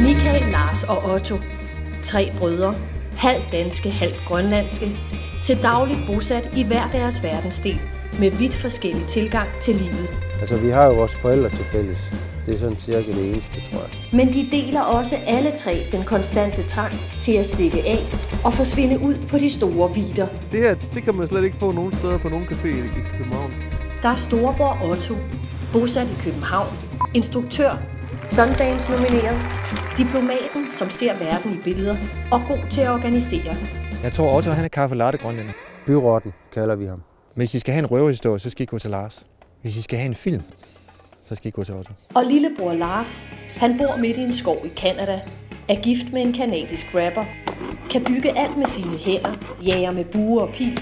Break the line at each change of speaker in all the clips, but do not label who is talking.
Michael, Lars og Otto. 3 brødre, halvt danske, halvt grønlandske, til dagligt bosat i hver deres verdensdel, med vidt forskellig tilgang til livet.
Altså, vi har jo vores forældre til fælles. Det er sådan cirka det eneste, tror jeg.
Men de deler også alle 3 den konstante trang til at stikke af og forsvinde ud på de store vidder.
Det her, det kan man slet ikke få nogen steder på nogen café i København.
Der er storebror Otto, bosat i København, instruktør, Sundance nomineret, diplomaten, som ser verden i billeder og god til at organisere.
Jeg tror Otto, han er kaffe latte grønlænder.
Byrotten kalder vi ham.
Hvis I skal have en røverhistorie, så skal I gå til Lars. Hvis I skal have en film, så skal I gå til Otto.
Og lillebror Lars, han bor midt i en skov i Canada, er gift med en kanadisk rapper, kan bygge alt med sine hænder, jager med bue og pil,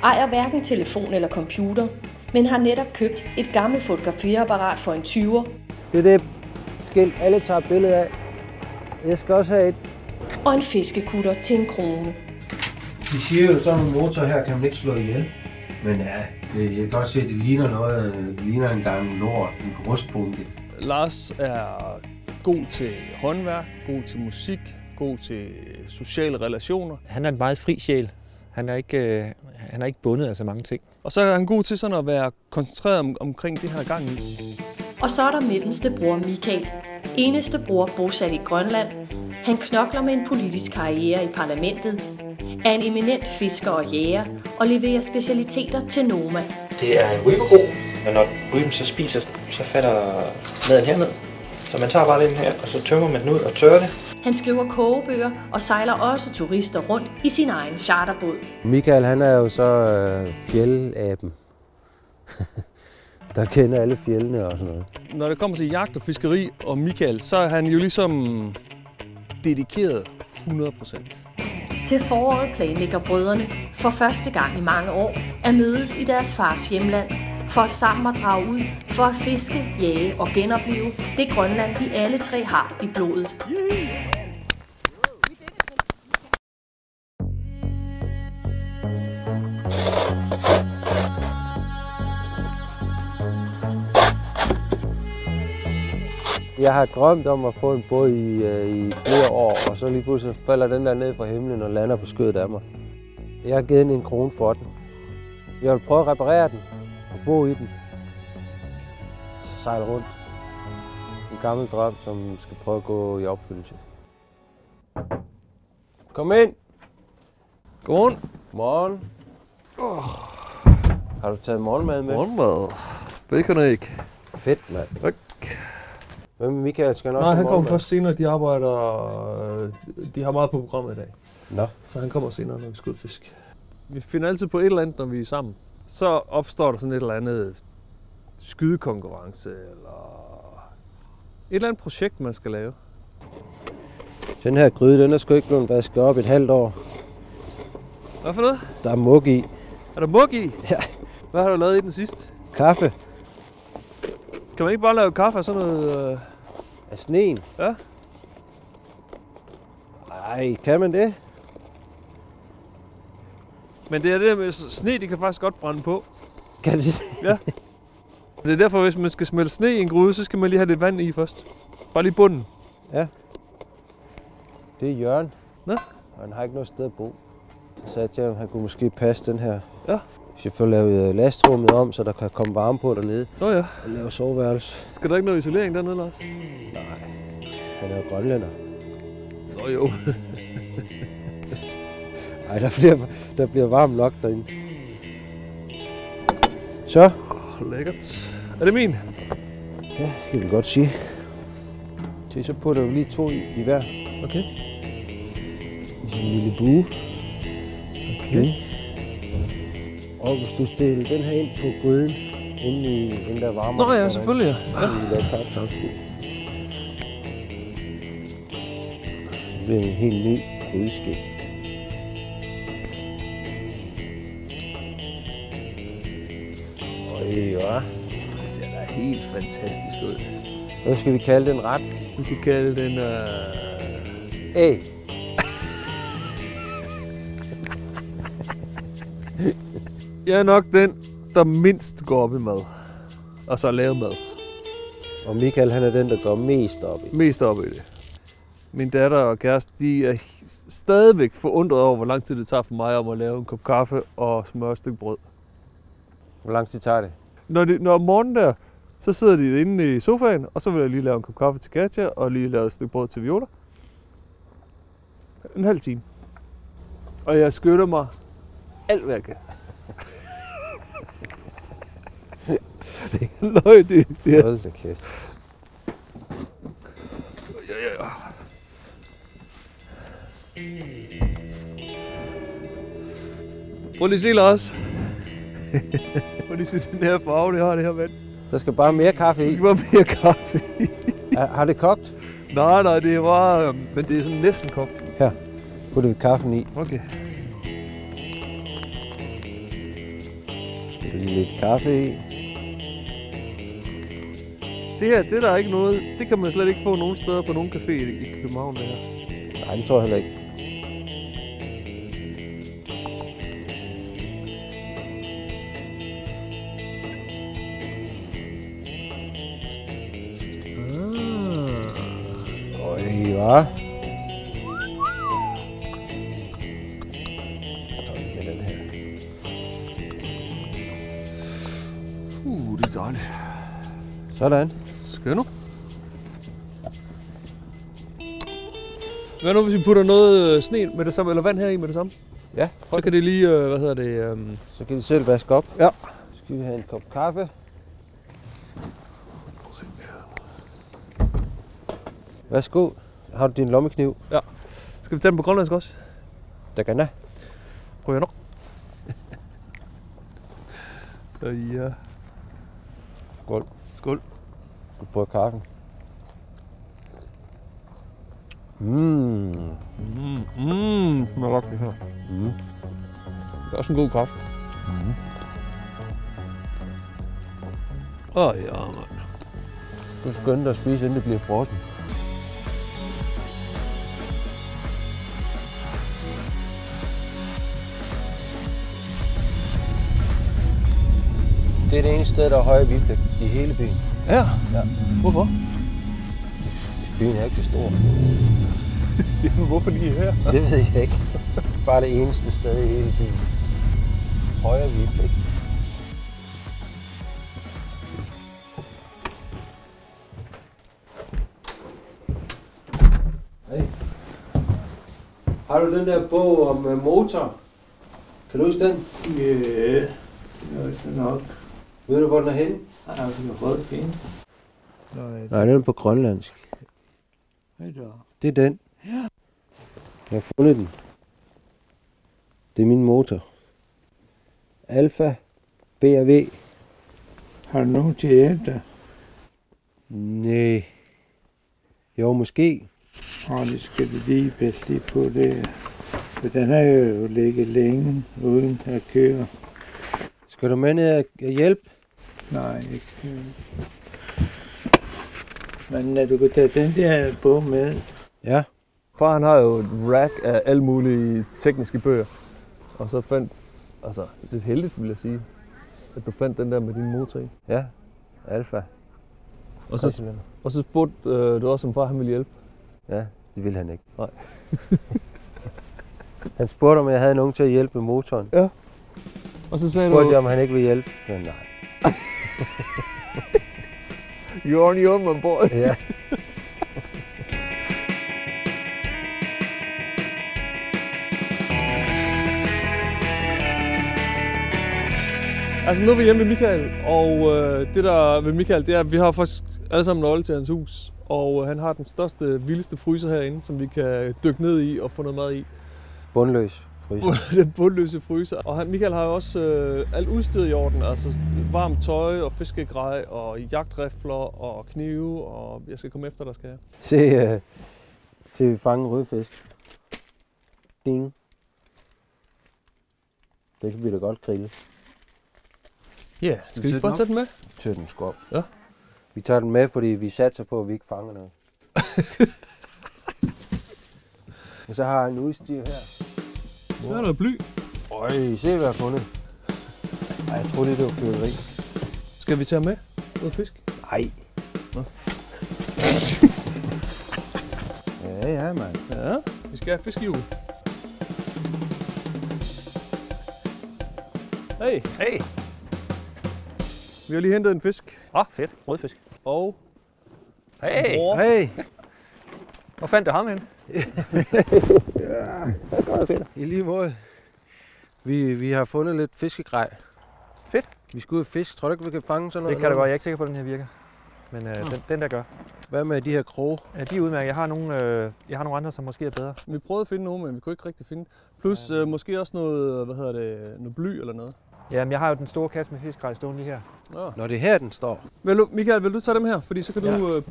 ejer hverken telefon eller computer, men har netop købt et gammelt fotografiapparat for en 20'er.
Det er det skilt, alle tager billeder af. Jeg skal også have et.
Og en fiskekutter til en krone.
De siger jo, at sådan en motor her kan man ikke slå ihjel. Men ja, jeg kan godt se, at det ligner noget. Det ligner en gang lort, en grusbunke.
Lars er god til håndværk, god til musik, god til sociale relationer.
Han er en meget fri sjæl. Han er ikke bundet af så mange ting.
Og så er han god til sådan at være koncentreret omkring det her gang i.
Og så er der mellemste bror Michael, eneste bror bosat i Grønland. Han knokler med en politisk karriere i parlamentet, er en eminent fisker og jæger og leverer specialiteter til Noma.
Det er en rypegro, men når ryben så spiser, så falder maden herned. Så man tager bare den her, og så tømmer man den ud og tørrer det.
Han skriver kogebøger og sejler også turister rundt i sin egen charterbåd.
Michael, han er jo så fjeldaben, der kender alle fjellene og sådan noget.
Når det kommer til jagt og fiskeri og Michael, så er han jo ligesom dedikeret 100%.
Til foråret planlægger brødrene for første gang i mange år at mødes i deres fars hjemland, for sammen at drage ud for at fiske, jage og genopleve det Grønland, de alle 3 har i blodet.
Jeg har drømt om at få en båd i flere år, og så lige pludselig falder den der ned fra himlen og lander på skødet af mig. Jeg har givet den 1 krone for den. Jeg vil prøve at reparere den og bo i den. Så sejle rundt. En gammel drøm, som skal prøve at gå i opfyldelse. Kom ind!
Godmorgen.
Morgen. Har du taget morgenmad med?
Morgenmad. Bacon og æg.
Fedt, mand.
Tak.
Hvem med Michael skal også
Nej,
have
han kommer
morgenmad?
først senere. De arbejder. De har meget på programmet i dag.
Nå.
Så han kommer senere, når vi skal ud fisk. Vi finder altid på et eller andet, når vi er sammen. Så opstår der sådan et eller andet skydekonkurrence, eller et eller andet projekt, man skal lave.
Den her gryde, den er sgu ikke blevet vasket op et halvt år.
Hvad for noget?
Der er mug i.
Er der mug i?
Ja.
Hvad har du lavet i den sidste?
Kaffe
Kan man ikke bare lave kaffe af sådan noget?
af sneen.
Ja.
Ej, kan man det?
Men det er det der med sne, de kan faktisk godt brænde på.
Kan det?
Ja. Det er derfor, hvis man skal smelte sne i en gryde, så skal man lige have lidt vand i først. Bare lige bunden.
Ja. Det er Jørgen.
Nå.
Og han har ikke noget sted at bo. Så sagde jeg til ham, han kunne måske passe den her.
Ja.
Hvis jeg får lavet lastrummet om, så der kan komme varme på dernede.
Nå ja.
Og lave soveværelse.
Skal der ikke noget isolering dernede, Lars?
Nej. Han er jo grønlænder.
Nå jo.
Ej, der bliver varmt nok derinde. Så.
Lækkert. Er det min?
Ja, det kan vi godt sige. Så putter vi lige 2 i hver.
Okay.
I sådan en lille bue.
Okay.
Og hvis du stiller den her ind på gryden, inden der varmer.
Nå ja, selvfølgelig ja.
Så vi laver kaffe samtidig. Det bliver en helt ny grydeskæg. Ja.
Det ser da helt fantastisk ud.
Hvad skal vi kalde den ret?
Vi kan kalde den...
Æg.
Jeg er nok den, der mindst går op i mad. Og så lave mad.
Og Michael, han er den, der går mest op i.
Mest op i det. Min datter og kæreste, de er stadigvæk forundret over, hvor lang tid det tager for mig om at lave en kop kaffe og smøre et stykke brød.
Hvor lang tid tager det?
Når om morgenen der, så sidder de inde i sofaen, og så vil jeg lige lave en kop kaffe til Katja, og lige lave et stykke brød til Viola. En halv time. Og jeg skynder mig alt, hvad jeg kan. Det er løg, det er.
Hold da kæft.
Ja. Prøv lige at se, Lars. Prøv lige at se den her farve, det har det her vand.
Der skal bare mere kaffe
Der
i.
skal bare mere kaffe i.
Har det kogt?
Nej, det er bare... Men det er sådan næsten kogt.
Her. Putter vi kaffen i.
Okay.
Skal lige lidt kaffe i.
Det her, det der er ikke noget... Det kan man slet ikke få nogen steder på nogen café i København, det her.
Nej, det tror jeg heller ikke. Ja. Med den her.
Det er dejligt.
Sådan.
Skal nu? Hvad nu, hvis vi putter noget sne med det samme, eller vand her i med det samme?
Ja.
Så kan det lige,
Så kan de selv vaske op.
Ja.
Så skal vi have en kop kaffe. Værsgo. Har du din lommekniv?
Ja. Skal vi tage den på grønlandsk også?
Der kan jeg.
Prøv nu. Ja.
Skål.
Skål.
Du prøver kaffen.
Smager godt det her. Det er også en god kaffe. Ja, mand.
Du skal skynde dig at spise, inden det bliver frossen. Det er det eneste sted, der er høje vigepligt i hele byen.
Ja. Hvorfor?
Byen er ikke så stor.
Jamen, hvorfor lige her?
Det ved jeg ikke. Bare det eneste sted i hele byen. Højere vigepligt. Hey. Har du den der bog om motor? Kan du huske den?
Ja, det er nok.
Ved du, hvor den er henne?
Nej, det er rød fint.
Nej, den er på grønlandsk. Det er den.
Ja.
Jeg har fundet den. Det er min motor. Alfa BRV.
Har du nogen til efter?
Nej. Jo, måske.
Det skal du lige passe lige på det. For den har jo ligget længe uden at køre.
Skal du med ned og hjælpe?
Nej, ikke. Men du kan tage den der bog med.
Ja.
Far han har jo et rack af alle mulige tekniske bøger. Og så fandt, altså lidt heldigt vil jeg sige, at du fandt den der med din motor i.
Ja, Alfa.
Og så spurgte du også, om far han ville hjælpe.
Ja, det ville han ikke.
Nej.
Han spurgte, om jeg havde nogen til at hjælpe med motoren.
Ja. Og så sagde
spurgte jeg, om han ikke ville hjælpe. Men nej.
You're on your own, my boy.
Ja.
Altså nu er vi hjemme ved Michael, og det der ved Michael, det er, at vi har faktisk alle sammen nøgle til hans hus. Og han har den største, vildeste fryser herinde, som vi kan dykke ned i og få noget mad i.
Bundløs fryser.
Den bundløse fryser. Og Michael har jo også alt udstyr i orden, altså varmt tøj og fiskegrej og jagtrifler og knive, og jeg skal komme efter, der skal jeg.
Se vi fange rødfisk. Ding. Det kan vi da godt grille.
Ja, skal vi ikke bare tage den med?
Tør den skop.
Ja.
Vi tager den med, fordi vi satser på, at vi ikke fanger noget. Og så har jeg en udstyr her.
Der er noget bly.
Øj, se hvad jeg har fundet. Ej, jeg troede lige, det var fyrværkeri.
Skal vi tage med noget fisk?
Nej.
Nå.
Ja, mand.
Ja, vi skal have fiskehjul. Hey.
Hey.
Vi har lige hentet en fisk.
Fedt. Rødfisk.
Og
Hey.
Hey!
Hvor fandt du ham hen?
I lige måde. Vi har fundet lidt fiskegrej.
Fedt.
Vi skal ud og fiske. Tror du ikke, vi kan fange sådan noget?
Det kan da godt. Jeg er ikke sikker på, at den her virker. Men den der gør.
Hvad med de her kroge?
Ja, de er udmærket. Jeg har nogle andre, som måske er bedre.
vi prøvede at finde nogle, men vi kunne ikke rigtig finde. Plus måske også noget, noget bly eller noget.
Jamen, jeg har jo den store kasse med fiskegrej stående lige her.
Ja.
Når det er her, den står.
Michael, vil du tage dem her? Fordi så kan du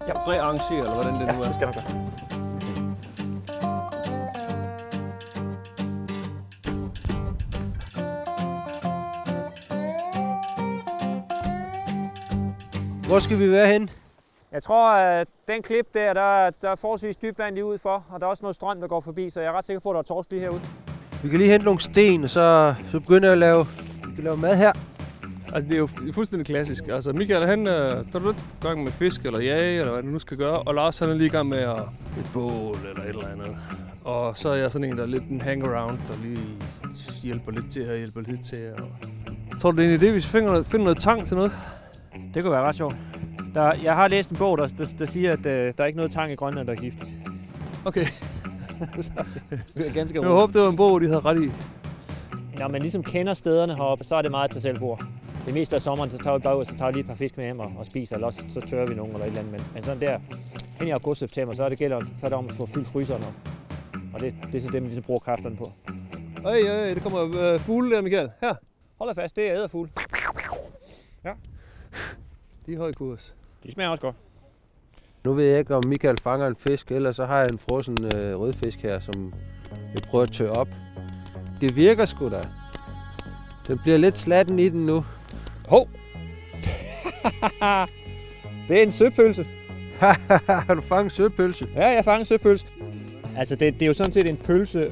rearrangere, eller hvordan det nu er.
Det skal du gøre.
Hvor skal vi være henne?
Jeg tror, at den klip der er forholdsvis dybt vand lige ud for, og der er også noget strøm, der går forbi, så jeg er ret sikker på, at der er torsk lige herude.
Vi kan lige hente nogle sten, og så begynder jeg at lave mad her.
Altså, det er jo fuldstændig klassisk. Altså, Michael, han er i gang med fisk eller jage, eller hvad det nu skal gøre. Og Lars, han er lige i gang med et bål eller et eller andet. Og så er jeg sådan en, der er lidt en hangaround, der lige hjælper lidt til og hjælper lidt til. Og tror du, det er en idé, hvis vi finder noget tang til noget?
Det kunne være ret sjovt. Jeg har læst en bog, der siger, at der er ikke noget tang i Grønland, der er giftigt.
Okay.
Det er ganske
jeg håber, det var en bog, de havde ret i.
Når man ligesom kender stederne heroppe, så er det meget til selvbord. Det meste af sommeren, så tager vi bare ud, og så tager vi lige et par fisk med hjem og spiser, eller også så tørrer vi nogen eller et eller andet. Men sådan der, hen i august-september, så er det om at få fyldt fryseren op. Og det er så det, man ligesom bruger kræfterne på.
Det kommer fugle der, Michael. Her.
Hold da fast, det er æderfugle. Ja.
De er høj kurs.
De smager også godt.
Nu ved jeg ikke, om Michael fanger en fisk, eller så har jeg en frossen rødfisk her, som jeg prøver at tørre op. Det virker sgu da. Den bliver lidt slatten i den nu.
Hov! Det er en søpølse.
Har du fanget søpølse?
Ja, jeg fanger en søpølse. Altså, det er jo sådan set en pølse.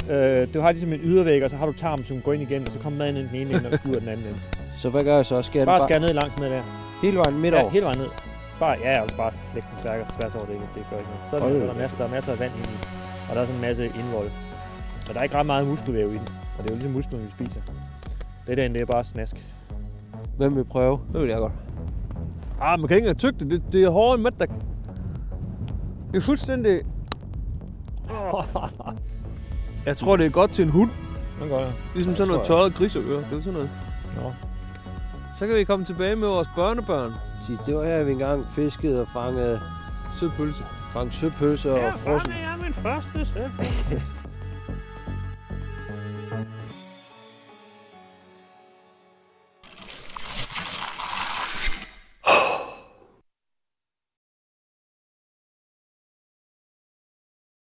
Du har ligesom en ydervæg, og så har du tarmen, som går ind igennem, og så kommer maden ind den ene ende og ud af den anden ende.
Så hvad gør jeg så? Skal
bare skære ned langt ned der.
Hele vejen midt over?
Ja, hele vejen ned. Bare flække den tværs over det gør ikke noget. Så er der masser af vand inde i, og der er sådan en masse indvold. Og der er ikke ret meget muskelvæv i den, og det er jo ligesom musklerne, vi spiser. Det derinde, det er bare snask.
Hvem vil prøve?
Det vil jeg godt. Man kan ikke engang tygge det. Det er hårdere end mætdag. Det er fuldstændig... Jeg tror, det er godt til en hund.
Det gør jeg.
Ligesom sådan noget tørret griseører. Det er sådan noget.
Nå.
Så kan vi komme tilbage med vores børnebørn.
Det var her, vi engang fiskede og fangede
søpølse.
Fangede søpølse og frossen.
Ja, min første søpølse.